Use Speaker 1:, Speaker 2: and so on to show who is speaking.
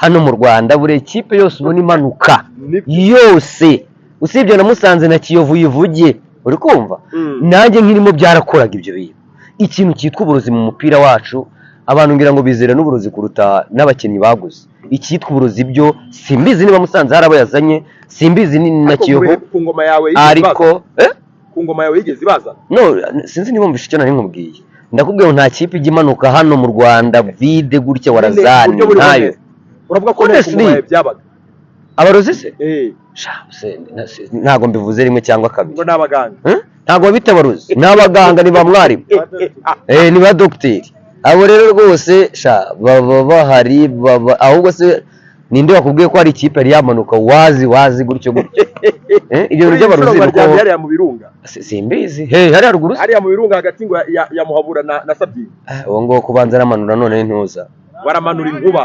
Speaker 1: hano mu Rwanda buri kipe yose ubona imanuka yose usibye na Musanze na Kiyovu yivuge uri kumva nanjye nkirimo byarakoraga ibyo bintu ikintu cyitwa uburozi mu mupira wacu abantu ngira ngo bizera n'uburozi kuruta n'abakinnyi baguze icyitwa uburozi byo simbizi niba Musanze harabo yazanye simbizi ni na Kiyovu
Speaker 2: ku ngoma yawe
Speaker 1: ariko
Speaker 2: ku ngoma yawe yigeze baza
Speaker 1: no sinzi niba mbishe icyo nari nkubwiye ndakubwiye nta kipe igimanuka hano mu Rwanda vide gutya warazani ntayo
Speaker 2: uravuga ko ku ngoma yawe byabaga
Speaker 1: abarozi se ntago mbivuze rimwe cyangwa kabiri
Speaker 2: ngo nabaganga
Speaker 1: ntago bita abarozi n'abaganga ni ba mwarimu ni ba docteur abo rero rwose baba bahari ahubwo se ninde wakubwiye ko hari ikipe yari yamanuka wazi gutyo ibyo bintu by'abarozi
Speaker 2: nuko hariya mu birunga
Speaker 1: simbizi hari haruguru
Speaker 2: hariya mu birunga hagati ngo ya Muhabura na Sabyi
Speaker 1: uwo ngo kubanza aramanura none ntuza
Speaker 2: baramanura inkuba